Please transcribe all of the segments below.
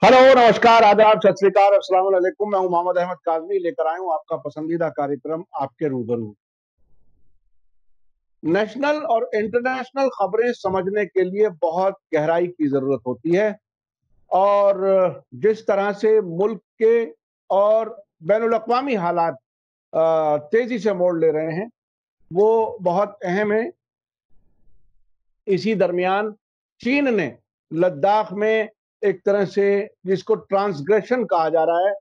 Hello, नमस्कार, आदाब, सत श्री अकाल, अस्सलाम वालेकुम। मैं हूं मोहम्मद अहमद काजमी, लेकर आया हूं आपका पसंदीदा कार्यक्रम आपके रूबरू। नेशनल और इंटरनेशनल खबरें समझने के लिए बहुत गहराई की जरूरत होती है। और जिस तरह से मुल्क के और बैनुल अक़वामी हालात तेजी से मोड़ ले रहे हैं, वो बहुत अहम है। इसी दरमियान चीन ने लद्दाख में एक तरह से, जिसको ट्रांसग्रेशन कहा जा रहा है,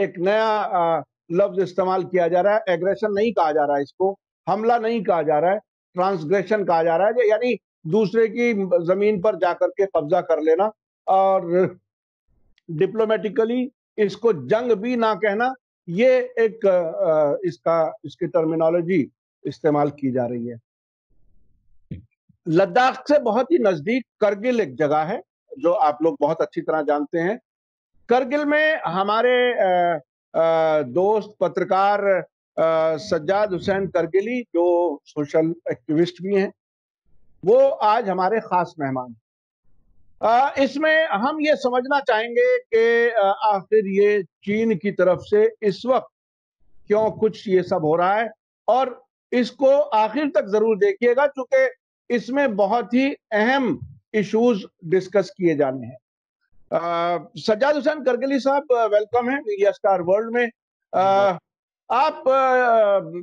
एक नया लफ्ज इस्तेमाल किया जा रहा है। एग्रेशन नहीं कहा जा रहा है, इसको हमला नहीं कहा जा रहा है, ट्रांसग्रेशन कहा जा रहा है, यानी दूसरे की जमीन पर जाकर के कब्जा कर लेना। और डिप्लोमेटिकली इसको जंग भी ना कहना, ये एक इसकी टर्मिनोलॉजी इस्तेमाल की जा रही है। लद्दाख से बहुत ही नजदीक करगिल एक जगह है, जो आप लोग बहुत अच्छी तरह जानते हैं। करगिल में हमारे दोस्त पत्रकार सज्जाद हुसैन करगिली, जो सोशल एक्टिविस्ट भी हैं, वो आज हमारे खास मेहमान। इसमें हम ये समझना चाहेंगे कि आखिर ये चीन की तरफ से इस वक्त क्यों कुछ ये सब हो रहा है, और इसको आखिर तक जरूर देखिएगा, क्योंकि इसमें बहुत ही अहम इश्यूज डिस्कस किए जाने हैं। सज्जाद हुसैन करगिली साहब, वेलकम है मीडिया स्टार वर्ल्ड में। आप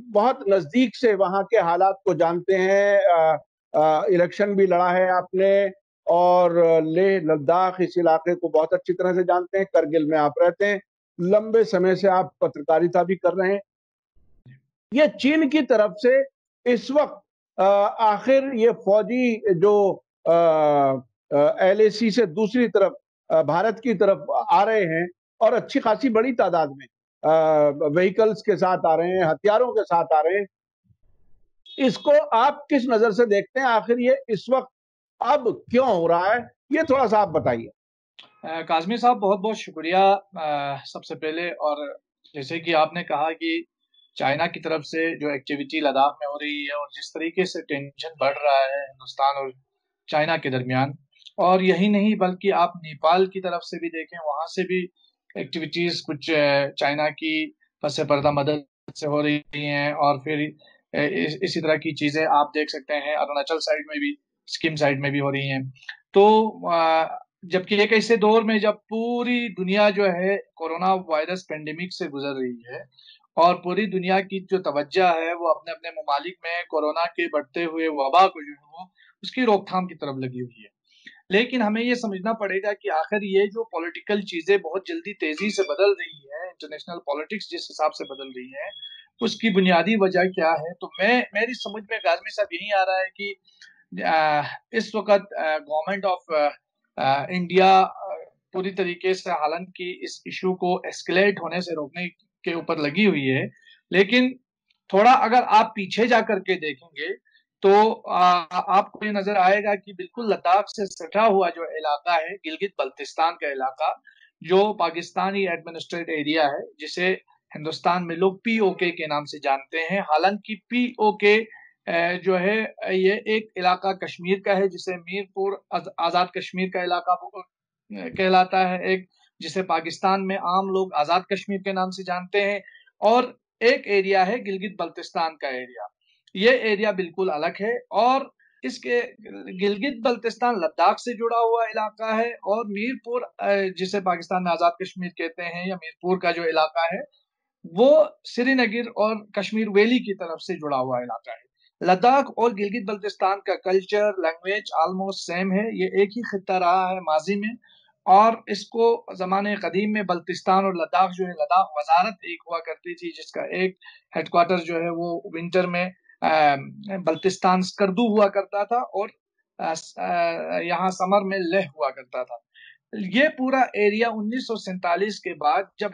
बहुत नजदीक से वहां के हालात को जानते हैं। इलेक्शन भी लड़ा है आपने, और लेह लद्दाख इस इलाके को बहुत अच्छी तरह से जानते हैं। करगिल में आप रहते हैं, लंबे समय से आप पत्रकारिता भी कर रहे हैं। ये चीन की तरफ से इस वक्त आखिर ये फौजी जो LAC से दूसरी तरफ भारत की तरफ आ रहे हैं, और अच्छी खासी बड़ी तादाद में व्हीकल्स के साथ आ रहे हैं, हथियारों के साथ आ रहे हैं, इसको आप किस नजर से देखते हैं? आखिर ये इस वक्त अब क्यों हो रहा है, ये थोड़ा सा आप बताइए। काज़मी साहब, बहुत बहुत शुक्रिया सबसे पहले। और जैसे कि आपने कहा कि चाइना की तरफ से जो एक्टिविटी लद्दाख में हो रही है और जिस तरीके से टेंशन बढ़ रहा है हिंदुस्तान और चाइना के दरमियान, और यही नहीं बल्कि आप नेपाल की तरफ से भी देखें, वहां से भी एक्टिविटीज कुछ चाइना की पसे पर्दा मदद से हो रही हैं। और फिर इसी तरह की चीजें आप देख सकते हैं अरुणाचल साइड में भी, सिक्किम साइड में भी हो रही हैं। तो जबकि एक ऐसे दौर में जब पूरी दुनिया जो है कोरोना वायरस पेंडेमिक से गुजर रही है और पूरी दुनिया की जो तवज्जो है वो अपने अपने ममालिक में कोरोना के बढ़ते हुए वबा को जो है वो उसकी रोकथाम की तरफ लगी हुई है। लेकिन हमें ये समझना पड़ेगा कि आखिर ये जो पॉलिटिकल चीजें बहुत जल्दी तेजी से बदल रही है, इंटरनेशनल पॉलिटिक्स जिस हिसाब से बदल रही है, उसकी बुनियादी वजह क्या है? तो मेरी समझ में गाजमी साहब यही आ रहा है कि इस वक्त गवर्नमेंट ऑफ इंडिया पूरी तरीके से हालांकि इस इशू को एस्केलेट होने से रोकने के ऊपर लगी हुई है, लेकिन थोड़ा अगर आप पीछे जाकर के देखेंगे तो आपको ये नजर आएगा कि बिल्कुल लद्दाख से सटा हुआ जो इलाका है, गिलगित बल्तिस्तान का इलाका, जो पाकिस्तानी एडमिनिस्ट्रेटेड एरिया है, जिसे हिंदुस्तान में लोग POK के नाम से जानते हैं। हालांकि POK जो है ये एक इलाका कश्मीर का है, जिसे मीरपुर आजाद कश्मीर का इलाका कहलाता है, एक जिसे पाकिस्तान में आम लोग आजाद कश्मीर के नाम से जानते हैं, और एक एरिया है गिलगित बल्तिस्तान का एरिया। ये एरिया बिल्कुल अलग है, और इसके गिलगित बल्तिस्तान लद्दाख से जुड़ा हुआ इलाका है, और मीरपुर जिसे पाकिस्तान में आजाद कश्मीर कहते हैं, या मीरपुर का जो इलाका है वो श्रीनगर और कश्मीर वैली की तरफ से जुड़ा हुआ इलाका है। लद्दाख और गिलगित बल्तिस्तान का कल्चर, लैंग्वेज ऑलमोस्ट सेम है। ये एक ही खित्ता रहा है माजी में, और इसको जमाने कदीम में बल्तिस्तान और लद्दाख जो है, लद्दाख वजारत एक हुआ करती थी जिसका एक हेडक्वार्टर जो है वो विंटर में बल्तिस्तान स्कर्दू हुआ करता था, और यहाँ समर में लेह हुआ करता था। ये पूरा एरिया 1947 के बाद जब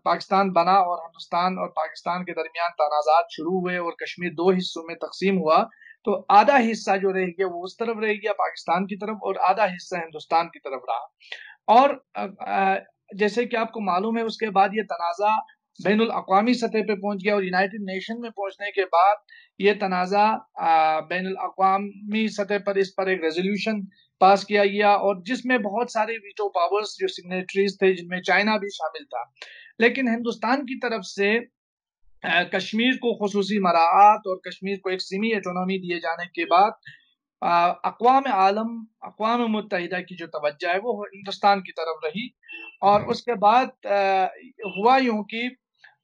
पाकिस्तान बना और हिंदुस्तान और पाकिस्तान के दरमियान तनाजात शुरू हुए और कश्मीर दो हिस्सों में तकसीम हुआ, तो आधा हिस्सा जो रह गया वो उस तरफ रह गया पाकिस्तान की तरफ, और आधा हिस्सा हिंदुस्तान की तरफ रहा। और जैसे कि आपको मालूम है, उसके बाद ये तनाजा बैनुल अक़वामी सतह पे पहुंच गया और यूनाइटेड नेशन में पहुंचने के बाद ये तनाज़ा बैनुल अक़वामी सतह पर इस पर एक रेजोल्यूशन पास किया गया और जिसमें बहुत सारे वीटो पावर्स जो सिग्नेटरीज थे जिनमें चाइना भी शामिल था। लेकिन हिंदुस्तान की तरफ से कश्मीर को खुसूसी मराआत और कश्मीर को एक सेमी ऑटोनॉमी दिए जाने के बाद अक़वाम आलम, अक़वाम मुत्तहिदा की जो तवज्जो है वो हिंदुस्तान की तरफ रही और उसके बाद हुआ यूं कि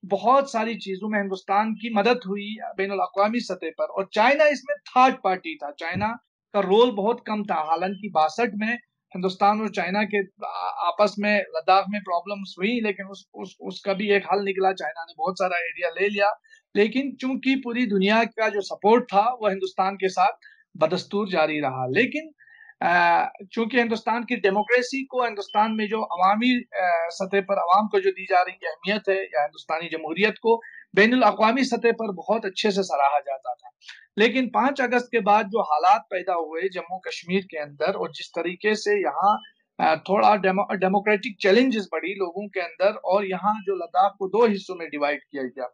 बहुत सारी चीजों में हिंदुस्तान की मदद हुई बैनुल अक़वामी सतह पर और चाइना इसमें थर्ड पार्टी था। चाइना का रोल बहुत कम था। हालांकि 62 में हिंदुस्तान और चाइना के आपस में लद्दाख में प्रॉब्लम्स हुई, लेकिन उसका भी एक हल निकला। चाइना ने बहुत सारा एरिया ले लिया, लेकिन चूंकि पूरी दुनिया का जो सपोर्ट था वह हिंदुस्तान के साथ बदस्तूर जारी रहा। लेकिन चूंकि हिंदुस्तान की डेमोक्रेसी को, हिंदुस्तान में जो अवामी सतह पर अवाम को जो दी जा रही अहमियत है या हिंदुस्तानी जमहूरियत को बैनुल अक़वामी सतह पर बहुत अच्छे से सराहा जाता था। लेकिन 5 अगस्त के बाद जो हालात पैदा हुए जम्मू कश्मीर के अंदर और जिस तरीके से यहाँ थोड़ा डेमोक्रेटिक चैलेंजेस बढ़ी लोगों के अंदर और यहाँ जो लद्दाख को 2 हिस्सों में डिवाइड किया गया,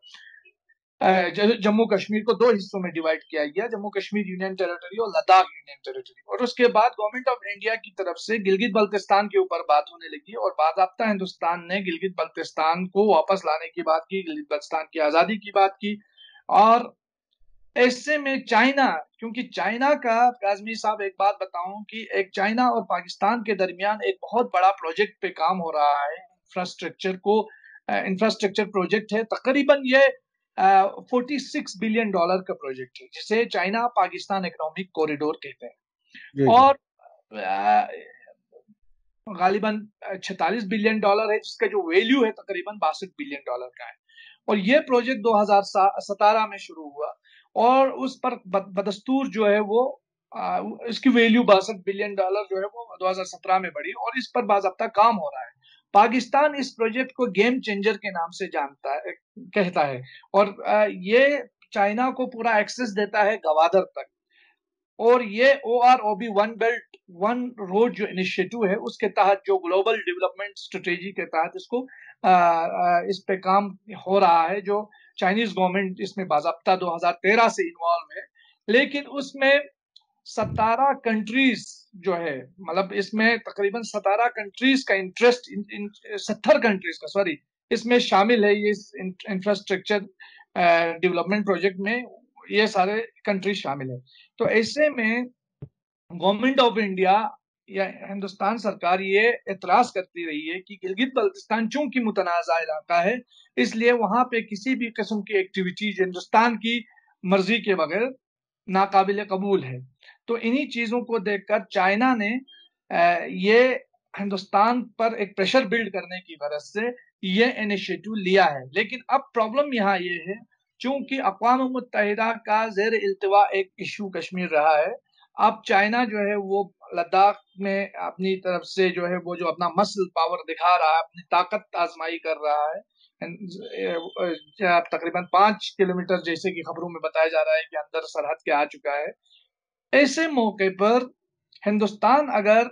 जम्मू कश्मीर को 2 हिस्सों में डिवाइड किया गया, जम्मू कश्मीर यूनियन टेरिटरी और लद्दाख यूनियन टेरिटरी। और उसके बाद गवर्नमेंट ऑफ इंडिया की तरफ से गिलगित बल्तिस्तान के ऊपर बात होने लगी और बाकायदा हिंदुस्तान ने गिलगित बल्तिस्तान को वापस लाने की बात की, गिलगित बल्तिस्तान की आजादी की बात की। और ऐसे में चाइना, क्योंकि चाइना का, काज़मी साहब एक बात बताऊं कि एक चाइना और पाकिस्तान के दरमियान एक बहुत बड़ा प्रोजेक्ट पे काम हो रहा है, इंफ्रास्ट्रक्चर प्रोजेक्ट है। तकरीबन ये $46 बिलियन का प्रोजेक्ट है जिसे चाइना पाकिस्तान इकोनॉमिक कॉरिडोर कहते हैं और गालिबन $46 बिलियन है जिसका जो वैल्यू है तकरीबन $62 बिलियन का है। और ये प्रोजेक्ट 2017 में शुरू हुआ और उस पर बदस्तूर जो है वो इसकी वैल्यू $62 बिलियन जो है वो 2017 में बढ़ी और इस पर बाज़ाब्ता काम हो रहा है। पाकिस्तान इस प्रोजेक्ट को गेम चेंजर के नाम से जानता है, कहता है और ये चाइना को पूरा एक्सेस देता है गवादर तक। और ये OROB one belt one road जो इनिशिएटिव है उसके तहत, जो ग्लोबल डेवलपमेंट स्ट्रेटेजी के तहत इसको इस पे काम हो रहा है, जो चाइनीज गवर्नमेंट इसमें बाज़ाब्ता 2013 से इन्वॉल्व है। लेकिन उसमें 17 कंट्रीज जो है, मतलब इसमें तकरीबन 17 कंट्रीज का इंटरेस्ट, 70 कंट्रीज का, सॉरी, इसमें शामिल है। ये इंफ्रास्ट्रक्चर डेवलपमेंट प्रोजेक्ट में ये सारे कंट्रीज शामिल है। तो ऐसे में गवर्नमेंट ऑफ इंडिया या हिंदुस्तान सरकार ये एतराज करती रही है कि गिलगित बल्तिस्तान चूंकि मुतनाज़ा इलाका है, इसलिए वहां पे किसी भी किस्म की एक्टिविटी हिंदुस्तान की मर्जी के बगैर नाकाबिले कबूल है। तो इन्हीं चीजों को देखकर चाइना ने ये हिंदुस्तान पर एक प्रेशर बिल्ड करने की वजह से ये इनिशिएटिव लिया है। लेकिन अब प्रॉब्लम यहाँ ये है, चूंकि अक़वाम मुत्तहिदा का ज़ेर इल्तिवा एक इशू कश्मीर रहा है, अब चाइना जो है वो लद्दाख में अपनी तरफ से जो है वो जो अपना मसल पावर दिखा रहा है, अपनी ताकत आजमाई कर रहा है। तकरीबन 5 किलोमीटर जैसे कि खबरों में बताया जा रहा है कि अंदर सरहद के आ चुका है। ऐसे मौके पर हिंदुस्तान अगर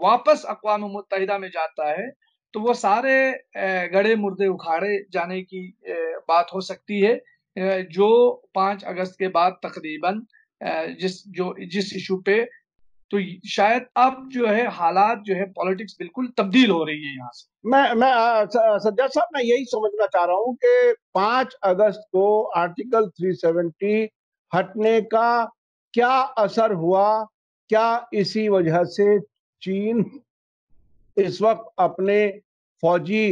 वापस अक़वाम मुत्तहिदा में जाता है तो वो सारे गड़े मुर्दे उखाड़े जाने की बात हो सकती है, जो 5 अगस्त के बाद तकरीबन जिस इशू पे, तो शायद अब जो है हालात जो है पॉलिटिक्स बिल्कुल तब्दील हो रही है यहाँ से। मैं सज्जाद साहब, मैं यही समझना चाह रहा हूँ कि 5 अगस्त को आर्टिकल 370 हटने का क्या असर हुआ? क्या इसी वजह से चीन इस वक्त अपने फौजी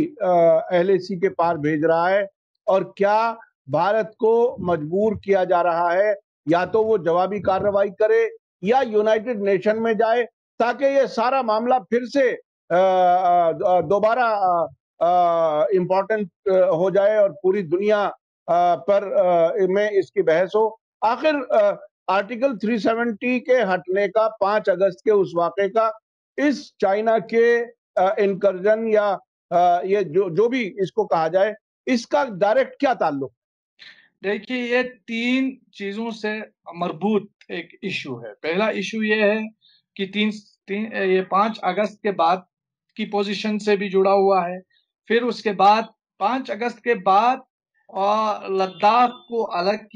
LAC के पार भेज रहा है और क्या भारत को मजबूर किया जा रहा है या तो वो जवाबी कार्रवाई करे या यूनाइटेड नेशन में जाए, ताकि ये सारा मामला फिर से दोबारा इम्पोर्टेंट हो जाए और पूरी दुनिया पर में इसकी बहस हो। आखिर आर्टिकल 370 के हटने का, 5 अगस्त के उस वाक़े का, इस चाइना के इनकर्जन या ये जो भी इसको कहा जाए, इसका डायरेक्ट क्या ताल्लुक? देखिए, ये 3 चीजों से मरबूत एक इशू है। पहला इशू ये है कि ये 5 अगस्त के बाद की पोजीशन से भी जुड़ा हुआ है। फिर उसके बाद 5 अगस्त के बाद और लद्दाख को अलग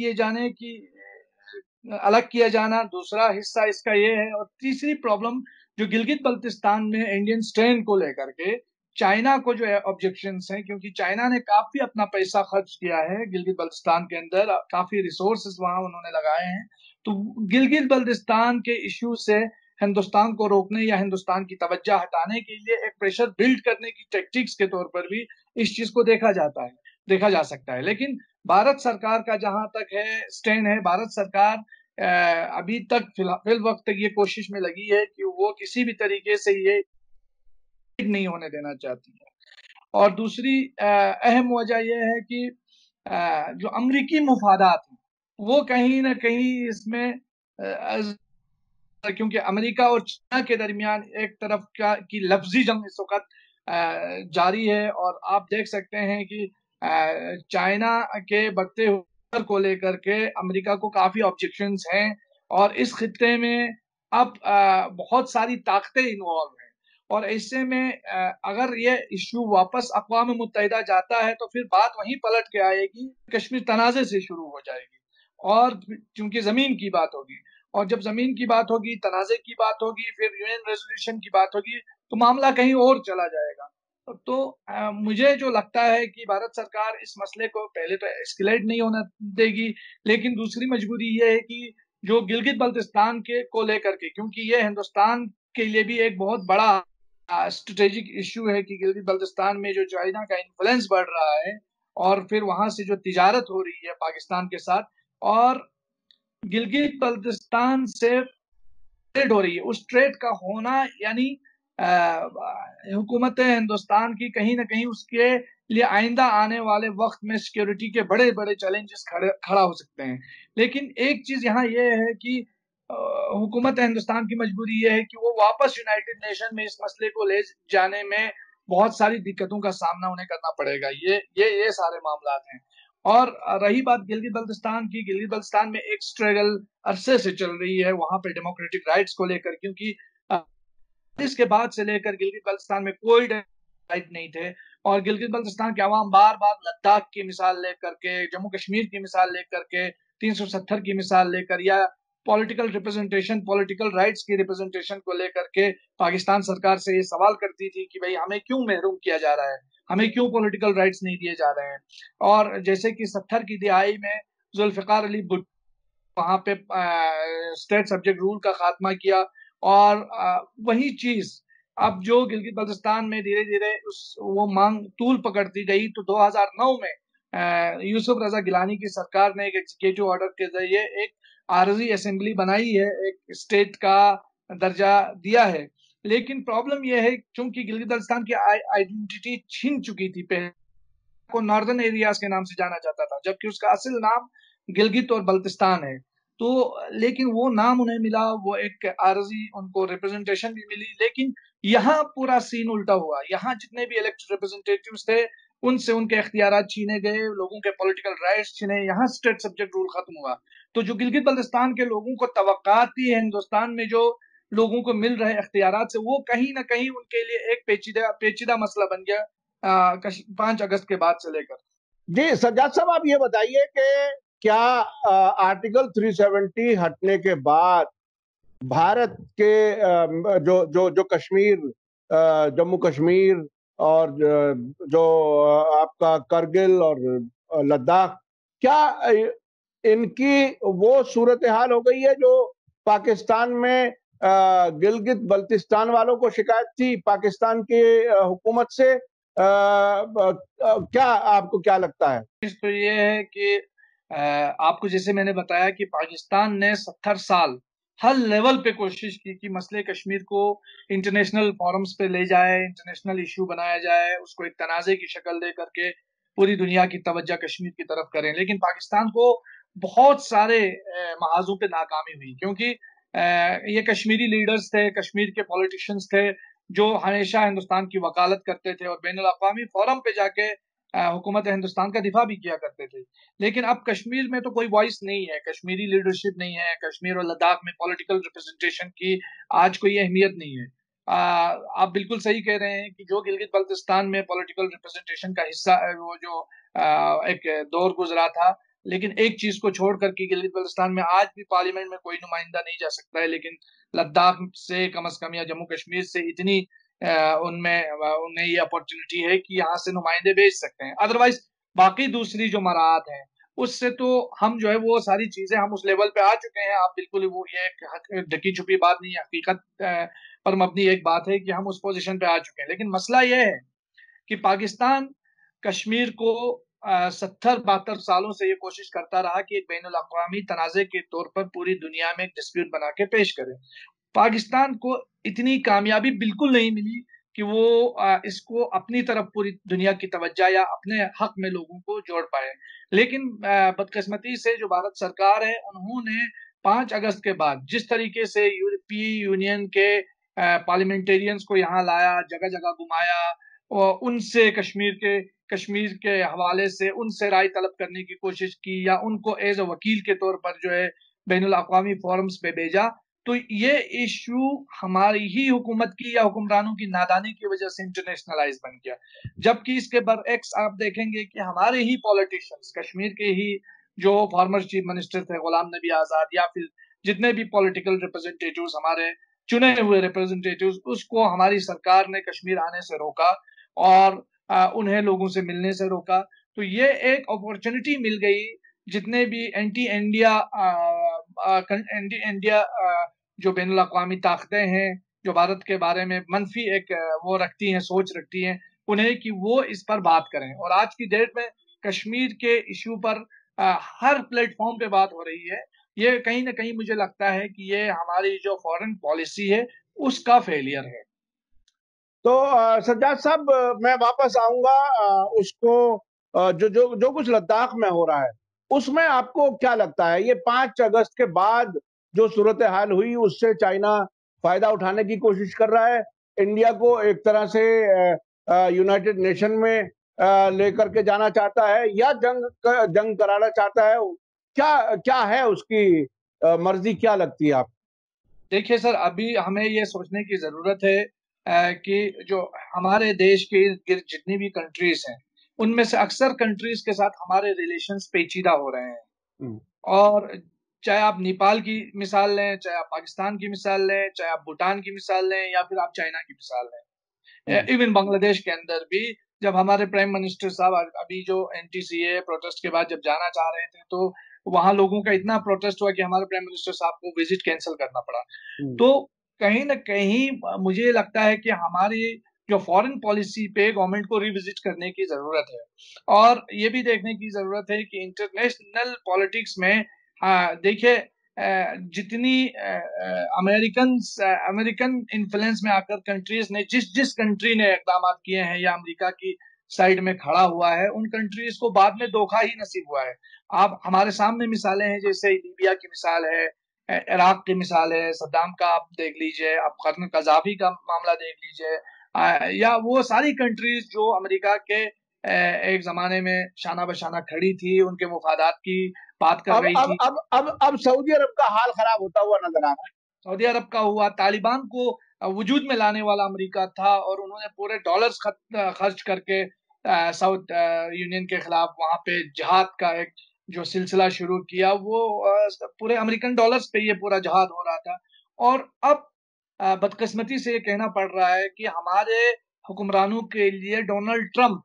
किया जाना दूसरा हिस्सा इसका ये है। और तीसरी प्रॉब्लम जो गिलगित बल्तिस्तान में इंडियन स्ट्रेन को लेकर के चाइना को जो ऑब्जेक्शंस हैं, क्योंकि चाइना ने काफी अपना पैसा खर्च किया है गिलगित बल्तिस्तान के अंदर, काफी रिसोर्सेज वहां उन्होंने लगाए हैं। तो गिलगित बल्तिस्तान के इश्यू से हिंदुस्तान को रोकने या हिंदुस्तान की तवज्जो हटाने के लिए एक प्रेशर बिल्ड करने की टेक्टिक्स के तौर पर भी इस चीज को देखा जा सकता है। लेकिन भारत सरकार का जहां तक है स्टैंड है, भारत सरकार अभी तक फिल वक्त तक ये कोशिश में लगी है कि वो किसी भी तरीके से ये नहीं होने देना चाहती है। और दूसरी अहम वजह यह है कि जो अमरीकी मुफादात हैं वो कहीं ना कहीं इसमें क्योंकि अमेरिका और चाइना के दरमियान एक तरफ की लफ्जी जंग इस वक्त जारी है। और आप देख सकते हैं कि चाइना के बढ़ते हुए को लेकर के अमेरिका को काफी ऑब्जेक्शंस हैं और इस खित्ते में अब बहुत सारी ताकतें इन्वॉल्व हैं। और ऐसे में अगर ये इश्यू वापस अक़वाम मुत्तहिदा जाता है तो फिर बात वहीं पलट के आएगी, कश्मीर तनाज़े से शुरू हो जाएगी और क्योंकि जमीन की बात होगी और जब जमीन की बात होगी, तनाज़े की बात होगी, फिर यूएन रेजोल्यूशन की बात होगी तो मामला कहीं और चला जाएगा। तो मुझे जो लगता है कि भारत सरकार इस मसले को पहले तो एस्केलेट नहीं होना देगी, लेकिन दूसरी मजबूरी ये है कि जो गिलगित बल्तिस्तान के को लेकर के, क्योंकि ये हिंदुस्तान के लिए भी एक बहुत बड़ा स्ट्रेटेजिक इश्यू है कि गिलगित बल्तिस्तान में जो चाइना का इन्फ्लुएंस बढ़ रहा है और फिर वहां से जो तिजारत हो रही है पाकिस्तान के साथ और गिलगित बल्तिस्तान से ट्रेड हो रही है, उस ट्रेड का होना यानी हुकूमत हिंदुस्तान की कहीं ना कहीं उसके लिए आइंदा आने वाले वक्त में सिक्योरिटी के बड़े बड़े चैलेंजेस खड़ा हो सकते हैं। लेकिन एक चीज यहाँ ये है कि हुकूमत हिंदुस्तान की मजबूरी ये है कि वो वापस यूनाइटेड नेशन में इस मसले को ले जाने में बहुत सारी दिक्कतों का सामना उन्हें करना पड़ेगा। ये सारे मामला हैं। और रही बात गिलगित बल्तिस्तान की, गिलगित बल्तिस्तान में एक स्ट्रगल अरसे से चल रही है वहां पे डेमोक्रेटिक राइट्स को लेकर, क्योंकि इसके बाद से लेकर गिलगित बल्तिस्तान में कोई राइट नहीं थे और गिलगित बल्तिस्तान के अवाम बार बार लद्दाख की मिसाल लेकर के, जम्मू कश्मीर की मिसाल लेकर के, 370 की मिसाल लेकर या पॉलिटिकल रिप्रेजेंटेशन, पॉलिटिकल राइट्स की रिप्रेजेंटेशन को लेकर के पाकिस्तान सरकार से ये सवाल करती थी कि भाई हमें क्यों महरूम किया जा रहा है, हमें क्यों पॉलिटिकल राइट्स नहीं दिए जा रहे हैं। और जैसे कि 70 की दिहाई में जुल्फिकार अली भुट्टो वहां पे स्टेट सब्जेक्ट रूल का खात्मा किया और वही चीज अब जो गिलगित बल्तिस्तान में धीरे धीरे वो मांग तूल पकड़ती गई तो 2009 में यूसुफ रजा गिलानी की सरकार ने एक एग्जीक्यूटिव ऑर्डर के जरिए एक आरजी असेंबली बनाई है, एक स्टेट का दर्जा दिया है। लेकिन प्रॉब्लम यह है क्योंकि गिलगित बल्तिस्तान की आइडेंटिटी छीन चुकी थी, पहले को नॉर्दर्न एरियाज के नाम से जाना जाता था जबकि उसका असल नाम गिलगित और बल्तिस्तान है। तो लेकिन वो नाम उन्हें मिला, वो एक आरजी उनको रिप्रेजेंटेशन भी मिली, लेकिन यहाँ पूरा सीन उल्टा हुआ। यहाँ जितने भी इलेक्टेड रिप्रेजेंटेटिव्स थे उनसे उनके इख्तियारात छीने गए, लोगों के पॉलिटिकल राइट्स छीने, यहाँ स्टेट सब्जेक्ट रूल खत्म हुआ। तो जो गिलगित बल्तिस्तान के लोगों को तवक्कात थी हिंदुस्तान में जो लोगों को मिल रहे इख्तियारात से, वो कहीं ना कहीं उनके लिए एक पेचीदा मसला बन गया 5 अगस्त के बाद से लेकर। जी सज्जाद साहब, आप ये बताइए कि क्या आर्टिकल 370 हटने के बाद भारत के जो जो जो कश्मीर, जम्मू कश्मीर और जो आपका करगिल और लद्दाख, क्या इनकी वो सूरत हाल हो गई है जो पाकिस्तान में गिलगित बल्तिस्तान वालों को शिकायत थी पाकिस्तान की हुकूमत से? क्या आपको क्या लगता है? तो ये है कि आपको जैसे मैंने बताया कि पाकिस्तान ने 70 साल हर लेवल पे कोशिश की कि मसले कश्मीर को इंटरनेशनल फोरम्स पे ले जाए, इंटरनेशनल इशू बनाया जाए, उसको एक तनाज़े की शक्ल दे करके पूरी दुनिया की तवज्जो कश्मीर की तरफ करें। लेकिन पाकिस्तान को बहुत सारे महाजों पे नाकामी हुई, क्योंकि ये कश्मीरी लीडर्स थे, कश्मीर के पॉलिटिशियंस थे जो हमेशा हिंदुस्तान की वकालत करते थे और बैनुल अक़वामी फोरम पे जाके हुकूमत हिंदुस्तान का दिफा भी किया करते थे। लेकिन अब कश्मीर में तो कोई वॉइस नहीं है, कश्मीरी लीडरशिप नहीं है, कश्मीर और लद्दाख में पॉलिटिकल रिप्रेजेंटेशन की आज कोई अहमियत नहीं है। आप बिल्कुल सही कह रहे हैं कि जो गिलगित बल्तिस्तान में पॉलिटिकल रिप्रेजेंटेशन का हिस्सा वो जो एक दौर गुजरा था, लेकिन एक चीज को छोड़ कर के गिलगित बल्तिस्तान में आज भी पार्लियामेंट में कोई नुमाइंदा नहीं जा सकता है, लेकिन लद्दाख से कम अज कम या जम्मू कश्मीर से इतनी उन्हें ये अपॉर्चुनिटी है कि यहाँ से नुमाइंदे भेज सकते हैं। अदरवाइज बाकी दूसरी जो मराहत है उससे तो हम जो है वो सारी चीजें हम उस लेवल पे आ चुके हैं। आप बिल्कुल वो ये एक ढकी छुपी बात नहीं है, हकीकत पर मबनी एक बात है कि हम उस पोजीशन पे आ चुके हैं। लेकिन मसला यह है कि पाकिस्तान कश्मीर को 70-72 सालों से ये कोशिश करता रहा कि एक बैनुल अक़वामी तनाज़े के तौर पर पूरी दुनिया में एक डिस्प्यूट बना के पेश करे। पाकिस्तान को इतनी कामयाबी बिल्कुल नहीं मिली कि वो इसको अपनी तरफ पूरी दुनिया की तवज्जो या अपने हक में लोगों को जोड़ पाए। लेकिन बदकिस्मती से जो भारत सरकार है उन्होंने 5 अगस्त के बाद जिस तरीके से यूरोपीय यूनियन के पार्लियामेंटेरियंस को यहाँ लाया, जगह जगह घुमाया और उनसे कश्मीर के हवाले से उनसे राय तलब करने की कोशिश की या उनको एज अ वकील के तौर पर जो है बैनुल अक़वामी फोरम्स पे भेजा, तो ये इशू हमारी ही हुकूमत की या हुक्मरानों की नादानी की वजह से इंटरनेशनलाइज बन गया। जबकि इसके बरअक्स आप देखेंगे कि हमारे ही पॉलिटिशियंस, कश्मीर के ही जो फॉर्मर चीफ मिनिस्टर थे गुलाम नबी आजाद या फिर जितने भी पॉलिटिकल रिप्रेजेंटेटिव्स हमारे चुने हुए रिप्रेजेंटेटिव्स, उसको हमारी सरकार ने कश्मीर आने से रोका और उन्हें लोगों से मिलने से रोका। तो ये एक अपॉर्चुनिटी मिल गई जितने भी एंटी इंडिया जो बैनुल अक़वामी ताकतें हैं जो भारत के बारे में मनफी एक वो रखती हैं, सोच रखती हैं, उन्हें कि वो इस पर बात करें। और आज की डेट में कश्मीर के इशू पर हर प्लेटफॉर्म पे बात हो रही है। ये कहीं ना कहीं मुझे लगता है कि ये हमारी जो फॉरेन पॉलिसी है उसका फेलियर है। तो सज्जाद साहब, मैं वापस आऊंगा उसको जो जो जो कुछ लद्दाख में हो रहा है उसमें आपको क्या लगता है? ये 5 अगस्त के बाद जो सूरत हाल हुई उससे चाइना फायदा उठाने की कोशिश कर रहा है, इंडिया को एक तरह से यूनाइटेड नेशन में लेकर के जाना चाहता है, या जंग कराना चाहता है? क्या क्या है उसकी मर्जी, क्या लगती है आप? देखिए सर, अभी हमें ये सोचने की जरूरत है कि जो हमारे देश के इर्द गिर्द जितनी भी कंट्रीज हैं उनमें से अक्सर कंट्रीज के साथ हमारे रिलेशंस पेचीदा हो रहे हैं। और चाहे आप नेपाल की मिसाल लें, चाहे आप पाकिस्तान की मिसाल लें, चाहे आप भूटान की मिसाल लें या फिर आप चाइना की मिसाल लें, इवन बांग्लादेश के अंदर भी जब हमारे प्राइम मिनिस्टर साहब अभी जो एनटीसीए प्रोटेस्ट के बाद जब जाना चाह रहे थे तो वहां लोगों का इतना प्रोटेस्ट हुआ कि हमारे प्राइम मिनिस्टर साहब को विजिट कैंसिल करना पड़ा। तो कहीं ना कहीं मुझे लगता है कि हमारी जो फॉरेन पॉलिसी पे गवर्नमेंट को रिविजिट करने की जरूरत है और ये भी देखने की जरूरत है कि इंटरनेशनल पॉलिटिक्स में देखिए जितनी अमेरिकन अमेरिकन इन्फ्लुएंस में आकर कंट्रीज ने जिस जिस कंट्री ने इकदाम किए हैं या अमेरिका की साइड में खड़ा हुआ है उन कंट्रीज को बाद में धोखा ही नसीब हुआ है। आप हमारे सामने मिसालें हैं, जैसे लीबिया की मिसाल है, इराक की मिसाल है, सद्दाम का आप देख लीजिए, आप कर्नल कजाफी का मामला देख लीजिए, या वो सारी कंट्रीज जो अमेरिका के एक जमाने में शाना बशाना खड़ी थी, उनके मुफादात की बात कर अब रही अब थी। अब अब सऊदी अरब का हाल खराब होता हुआ नजर आ रहा है। सऊदी अरब का हुआ, तालिबान को वजूद में लाने वाला अमेरिका था और उन्होंने पूरे डॉलर्स खर्च करके साउथ यूनियन के खिलाफ वहां पे जिहाद का एक जो सिलसिला शुरू किया, वो पूरे अमेरिकन डॉलर्स पे ये पूरा जिहाद हो रहा था। और अब बदकिस्मती से ये कहना पड़ रहा है कि हमारे हुक्मरानों के लिए डोनाल्ड ट्रंप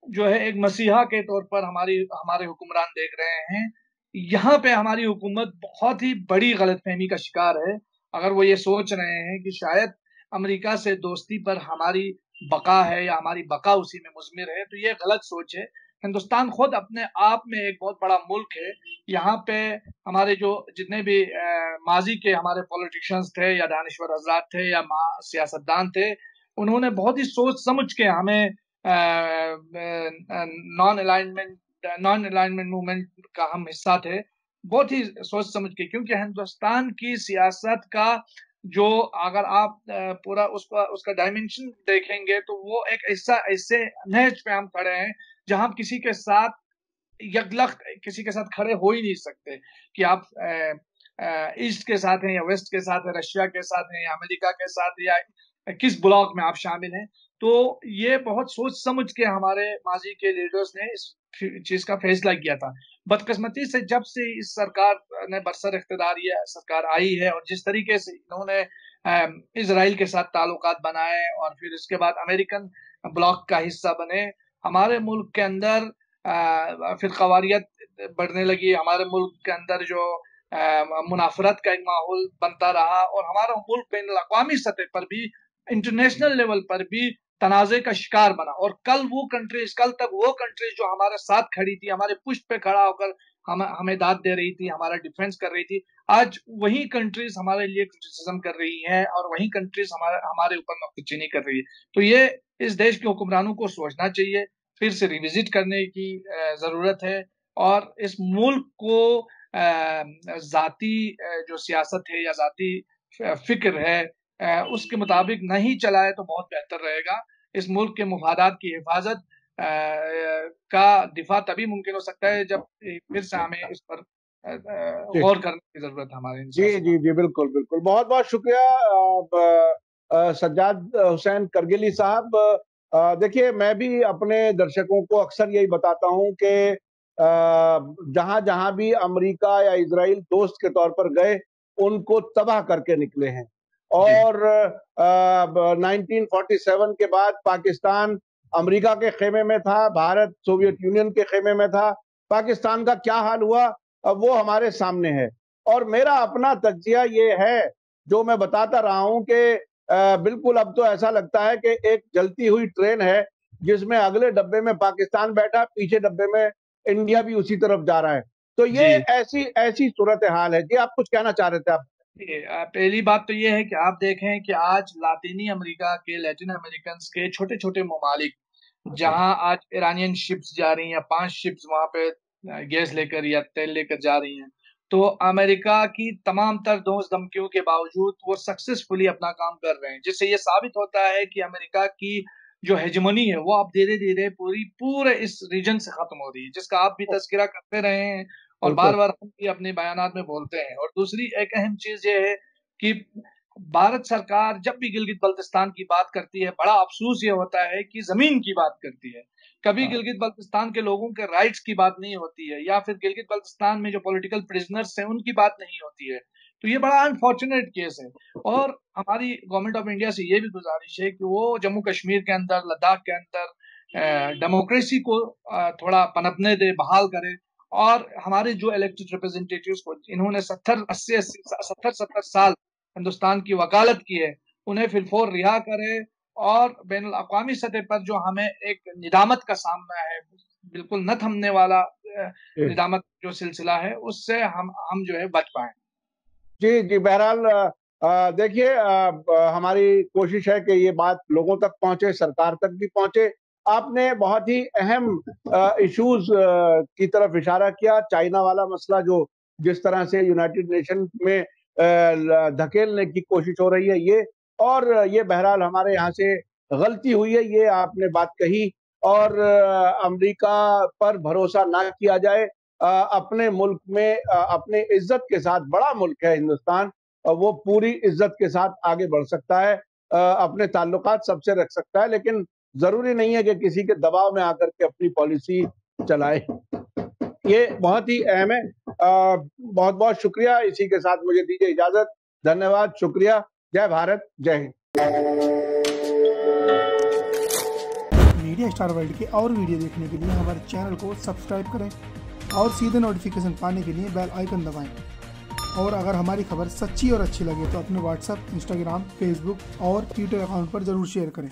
जो है एक मसीहा के तौर पर हमारे हुक्मरान देख रहे हैं। यहाँ पे हमारी हुकूमत बहुत ही बड़ी गलतफहमी का शिकार है। अगर वो ये सोच रहे हैं कि शायद अमेरिका से दोस्ती पर हमारी बका है या हमारी बका उसी में मुज़मिर है, तो ये गलत सोच है। हिंदुस्तान खुद अपने आप में एक बहुत बड़ा मुल्क है। यहाँ पे हमारे जो जितने भी माजी के हमारे पॉलिटिशियंस थे या दानिश्वर हजरात थे या सियासतदान थे, उन्होंने बहुत ही सोच समझ के हमें नॉन अलाइनमेंट मूवमेंट का हम हिस्सा थे, बहुत ही सोच समझ के, क्योंकि हिंदुस्तान की सियासत का जो अगर आप पूरा उसका डायमेंशन देखेंगे तो वो एक ऐसा ऐसे नहज पे हम खड़े हैं जहां हम किसी के साथ यकलख किसी के साथ खड़े हो ही नहीं सकते कि आप ईस्ट के साथ हैं या वेस्ट के साथ है, रशिया के साथ हैं या अमेरिका के साथ या किस ब्लॉक में आप शामिल हैं। तो ये बहुत सोच समझ के हमारे माजी के लीडर्स ने इस चीज का फैसला किया था। बदकिस्मती से जब से इस सरकार ने बरसर इख्तिदार ये सरकार आई है और जिस तरीके से इन्होंने इजराइल के साथ ताल्लुकात बनाए और फिर इसके बाद अमेरिकन ब्लॉक का हिस्सा बने, हमारे मुल्क के अंदर फिरकावारियत बढ़ने लगी। हमारे मुल्क के अंदर जो मुनाफरत का एक माहौल बनता रहा और हमारा मुल्क बैन अल-अक़वामी सतह पर भी, इंटरनेशनल लेवल पर भी तनाज़े का शिकार बना। और कल तक वो कंट्रीज जो हमारे साथ खड़ी थी, हमारे पुष्ट पे खड़ा होकर हमें दाद दे रही थी, हमारा डिफेंस कर रही थी, आज वही कंट्रीज हमारे लिए क्रिटिसिज्म कर रही हैं और वही कंट्रीज हमारे ऊपर नुक्ताचीनी कर रही है। तो ये इस देश के हुक्मरानों को सोचना चाहिए, फिर से रिविजिट करने की जरूरत है और इस मुल्क को जाती जो सियासत है या जाती फिक्र है उसके मुताबिक नहीं चलाए तो बहुत बेहतर रहेगा। इस मुल्क के मुफादात की हिफाजत का दिफा तभी मुमकिन हो सकता है जब फिर से हमें इस पर गौर करने की जरूरत है हमारे जी जी जी, बिल्कुल बिल्कुल। बहुत बहुत शुक्रिया सज्जाद हुसैन करगिली साहब। देखिए, मैं भी अपने दर्शकों को अक्सर यही बताता हूं कि जहां जहां भी अमेरिका या इजराइल दोस्त के तौर पर गए, उनको तबाह करके निकले हैं। और 1947 के बाद पाकिस्तान अमेरिका के खेमे में था, भारत सोवियत यूनियन के खेमे में था। पाकिस्तान का क्या हाल हुआ अब वो हमारे सामने है। और मेरा अपना तज्जिया ये है, जो मैं बताता रहा हूं कि बिल्कुल अब तो ऐसा लगता है कि एक जलती हुई ट्रेन है जिसमें अगले डब्बे में पाकिस्तान बैठा, पीछे डब्बे में इंडिया भी उसी तरफ जा रहा है। तो ये ऐसी ऐसी सूरत हाल है। जी, आप कुछ कहना चाह रहे थे आप? पहली बात तो ये है कि आप देखें कि आज लातीनी अमेरिका के, लैटिन अमेरिकन के छोटे छोटे ममालिक, जहां आज ईरानियन शिप्स जा रही हैं, 5 शिप्स वहां पे गैस लेकर या तेल लेकर जा रही हैं, तो अमेरिका की तमाम तर धोस धमकियों के बावजूद वो सक्सेसफुली अपना काम कर रहे हैं, जिससे ये साबित होता है कि अमेरिका की जो हेजमनी है वो अब धीरे धीरे पूरे इस रीजन से खत्म हो रही है, जिसका आप भी तस्करा करते रहे हैं और बार बार हम भी अपने बयानात में बोलते हैं। और दूसरी एक अहम चीज ये है कि भारत सरकार जब भी गिलगित बल्तिस्तान की बात करती है, बड़ा अफसोस ये होता है कि जमीन की बात करती है, कभी गिलगित बल्तिस्तान के लोगों के राइट्स की बात नहीं होती है, या फिर गिलगित बल्तिस्तान में जो पॉलिटिकल प्रिजनर्स हैं उनकी बात नहीं होती है। तो ये बड़ा अनफॉर्चुनेट केस है। और हमारी गवर्नमेंट ऑफ इंडिया से ये भी गुजारिश है कि वो जम्मू कश्मीर के अंदर, लद्दाख के अंदर डेमोक्रेसी को थोड़ा पनपने दे, बहाल करे। और हमारे जो इलेक्टेड रिप्रेजेंटेटिव्स को, इन्होंने 70 साल हिंदुस्तान की वकालत की है, उन्हें फिलफोर रिहा करे और बैन अल-अक़वामी सतह पर जो हमें एक निदामत का सामना है, बिल्कुल न थमने वाला निदामत जो सिलसिला है, उससे हम जो है बच पाए। जी जी, बहरहाल देखिए, हमारी कोशिश है कि ये बात लोगों तक पहुंचे, सरकार तक भी पहुंचे। आपने बहुत ही अहम इश्यूज की तरफ इशारा किया। चाइना वाला मसला जो जिस तरह से यूनाइटेड नेशन में धकेलने की कोशिश हो रही है, और ये बहरहाल हमारे यहाँ से गलती हुई है, ये आपने बात कही। और अमेरिका पर भरोसा ना किया जाए। अपने मुल्क में अपने इज्जत के साथ, बड़ा मुल्क है हिंदुस्तान, वो पूरी इज्जत के साथ आगे बढ़ सकता है, अपने ताल्लुकात सबसे रख सकता है, लेकिन जरूरी नहीं है कि किसी के दबाव में आकर के अपनी पॉलिसी चलाए। ये बहुत ही अहम है। बहुत बहुत शुक्रिया। इसी के साथ मुझे दीजिए इजाजत। धन्यवाद, शुक्रिया। जय भारत, जय हिंद। मीडिया स्टार वर्ल्ड के और वीडियो देखने के लिए हमारे चैनल को सब्सक्राइब करें और सीधे नोटिफिकेशन पाने के लिए बेल आइकन दबाएं। और अगर हमारी खबर सच्ची और अच्छी लगे तो अपने व्हाट्सएप, इंस्टाग्राम, फेसबुक और ट्विटर अकाउंट पर जरूर शेयर करें।